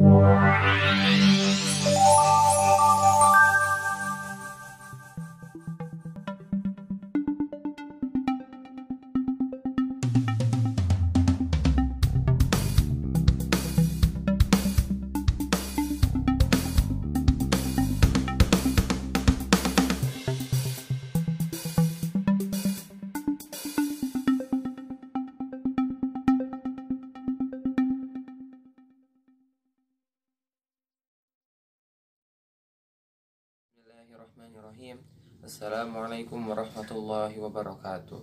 Bismillahirrahmanirrahim. Assalamualaikum warahmatullahi wabarakatuh.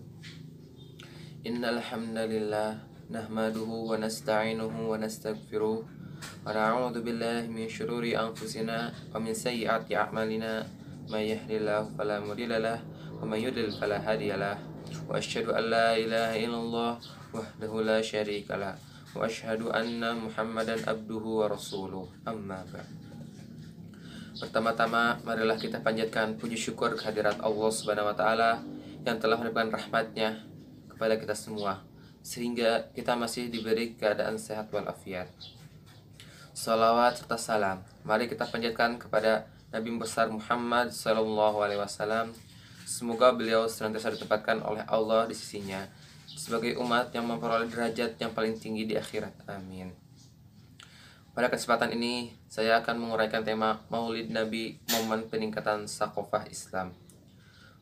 Innal hamdalillah nahmaduhu wa nasta'inuhu wa nastaghfiruh wa na'udzu billahi min syururi anfusina wa min sayyiati a'malina may yahdihillahu fala mudilla lahu wa may yudlil fala hadiyalah wa asyhadu an la ilaha illallah wahdahu la syarikalah wa asyhadu anna Muhammadan abduhu wa rasuluh. Amma ba'd. Pertama-tama, marilah kita panjatkan puji syukur kehadirat Allah Subhanahu wa Ta'ala yang telah memberikan rahmatnya kepada kita semua, sehingga kita masih diberi keadaan sehat walafiat. Salawat serta salam mari kita panjatkan kepada Nabi besar Muhammad Sallallahu Alaihi Wasallam. Semoga beliau senantiasa ditempatkan oleh Allah di sisinya sebagai umat yang memperoleh derajat yang paling tinggi di akhirat. Amin. Pada kesempatan ini, saya akan menguraikan tema Maulid Nabi, momen peningkatan sakofah Islam.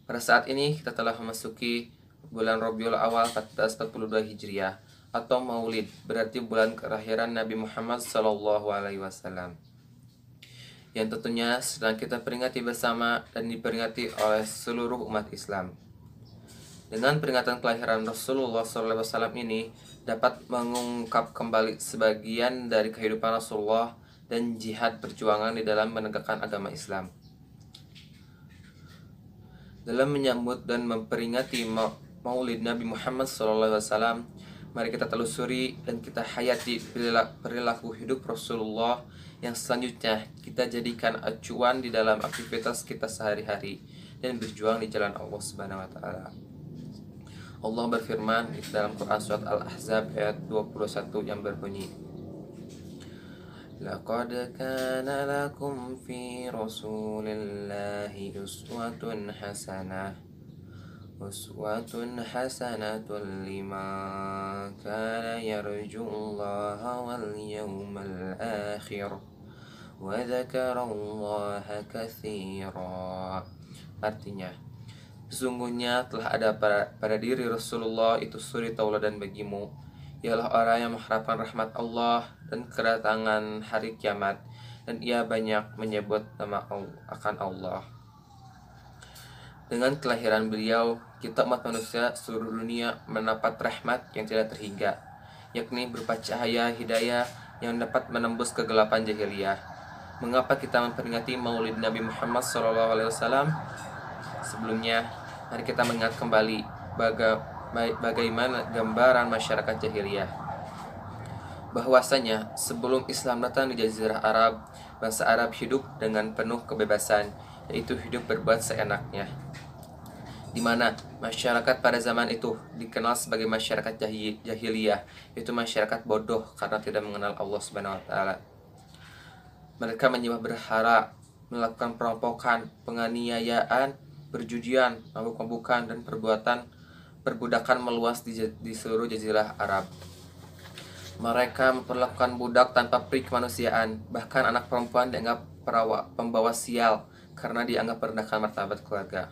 Pada saat ini, kita telah memasuki bulan Rabiul Awal 1442 Hijriah, atau Maulid, berarti bulan kelahiran Nabi Muhammad SAW. Yang tentunya sedang kita peringati bersama dan diperingati oleh seluruh umat Islam. Dengan peringatan kelahiran Rasulullah SAW ini dapat mengungkap kembali sebagian dari kehidupan Rasulullah dan jihad perjuangan di dalam menegakkan agama Islam. Dalam menyambut dan memperingati Maulid Nabi Muhammad SAW, mari kita telusuri dan kita hayati perilaku hidup Rasulullah yang selanjutnya kita jadikan acuan di dalam aktivitas kita sehari-hari dan berjuang di jalan Allah Subhanahu wa Ta'ala. Allah berfirman di dalam Quran surat Al-Ahzab ayat 21 yang berbunyi, Laqad kana lakum fi Rasulillahi uswatun hasanatun liman kana yarjullaha wal yawmal akhir wa dzakarallaha katsira. Artinya, sesungguhnya telah ada pada diri Rasulullah itu suri tauladan bagimu, ialah orang yang mengharapkan rahmat Allah dan kedatangan hari kiamat, dan ia banyak menyebut nama akan Allah. Dengan kelahiran beliau, kita umat manusia seluruh dunia mendapat rahmat yang tidak terhingga, yakni berupa cahaya hidayah yang dapat menembus kegelapan jahiliyah. Mengapa kita memperingati Maulid Nabi Muhammad SAW? Sebelumnya, mari kita mengingat kembali bagaimana gambaran masyarakat jahiliyah. Bahwasanya sebelum Islam datang di Jazirah Arab, bangsa Arab hidup dengan penuh kebebasan, yaitu hidup berbuat seenaknya. Di mana masyarakat pada zaman itu dikenal sebagai masyarakat jahiliyah, yaitu masyarakat bodoh karena tidak mengenal Allah Subhanahu wa Ta'ala. Mereka menyembah berhala, melakukan perampokan, penganiayaan, perjudian, mabuk-mabukan, dan perbudakan meluas di seluruh Jazirah Arab. Mereka memperlakukan budak tanpa peri kemanusiaan, bahkan anak perempuan dianggap pembawa sial karena dianggap merendahkan martabat keluarga.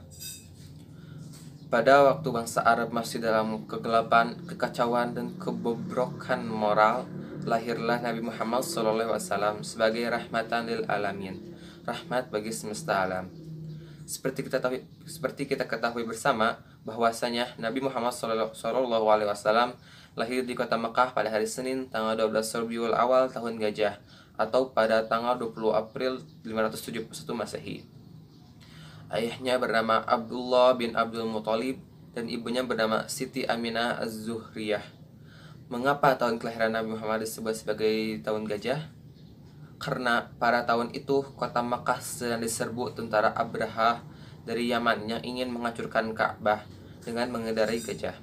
Pada waktu bangsa Arab masih dalam kegelapan, kekacauan, dan kebobrokan moral, lahirlah Nabi Muhammad SAW sebagai rahmatan lil alamin, rahmat bagi semesta alam. Seperti kita ketahui bersama bahwasanya Nabi Muhammad SAW lahir di kota Mekah pada hari Senin tanggal 12 Rabiul Awal tahun Gajah, atau pada tanggal 20 April 571 Masehi. Ayahnya bernama Abdullah bin Abdul Muthalib dan ibunya bernama Siti Aminah Az-Zuhriyah. Mengapa tahun kelahiran Nabi Muhammad disebut sebagai tahun Gajah? Karena pada tahun itu kota Makkah sedang diserbu tentara Abraha dari Yaman yang ingin menghancurkan Ka'bah dengan mengendarai gajah.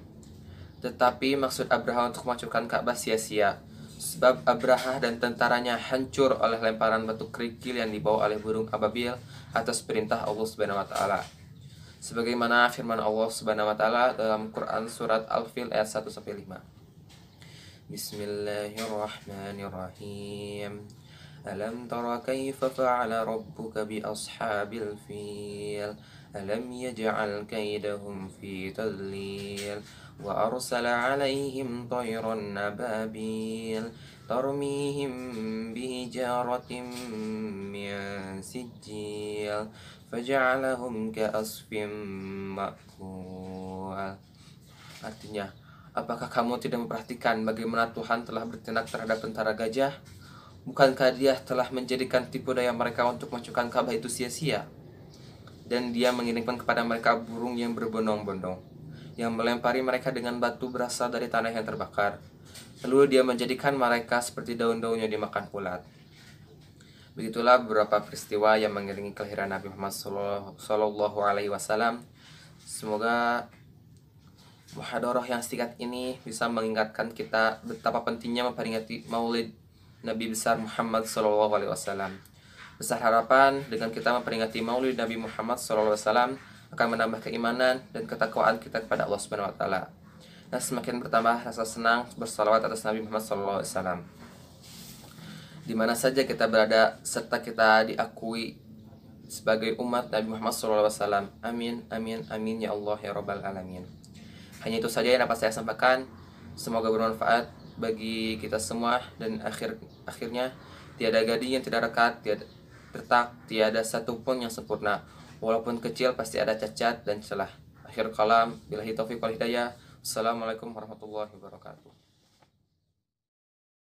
Tetapi maksud Abraha untuk menghancurkan Ka'bah sia-sia. sebab Abraha dan tentaranya hancur oleh lemparan batu kerikil yang dibawa oleh burung ababil atas perintah Allah Subhanahu wa taala. Sebagaimana firman Allah Subhanahu wa taala dalam Quran surat Al-Fil ayat 1 sampai 5. Bismillahirrahmanirrahim. Alam tara kaifa fa'ala rabbuka bi ashabil fil alam yaj'al kaidahum fi tadlil wa arsala 'alaihim tayran nababil tarmihim bihijaratin min sijil faja'alahum ka'asfim ma'kul. Artinya, apakah kamu tidak memperhatikan bagaimana Tuhan telah bertindak terhadap tentara gajah? Bukankah Dia telah menjadikan tipu daya mereka untuk mengancurkan Ka'bah itu sia-sia? Dan Dia mengirimkan kepada mereka burung yang berbondong-bondong, yang melempari mereka dengan batu berasal dari tanah yang terbakar. Lalu Dia menjadikan mereka seperti daun-daun yang dimakan ulat. Begitulah beberapa peristiwa yang mengiringi kelahiran Nabi Muhammad Sallallahu Alaihi Wasallam. Semoga muhadharah yang singkat ini bisa mengingatkan kita betapa pentingnya memperingati Maulid Nabi besar Muhammad Sallallahu Alaihi Wasallam. Besar harapan dengan kita memperingati Maulid Nabi Muhammad Sallallahu Alaihi Wasallam akan menambah keimanan dan ketakwaan kita kepada Allah Subhanahu Wa Taala. Dan semakin bertambah rasa senang bersalawat atas Nabi Muhammad Sallallahu Alaihi Wasallam. Di mana saja kita berada serta kita diakui sebagai umat Nabi Muhammad SAW. Amin, amin, amin ya Allah ya Rabbal Alamin. Hanya itu saja yang dapat saya sampaikan. Semoga bermanfaat bagi kita semua dan akhirnya tiada gading yang tidak rekat, tiada retak, tiada satupun yang sempurna. Walaupun kecil pasti ada cacat dan celah. Akhir kalam, billahi taufiq wal hidayah. Assalamualaikum warahmatullahi wabarakatuh.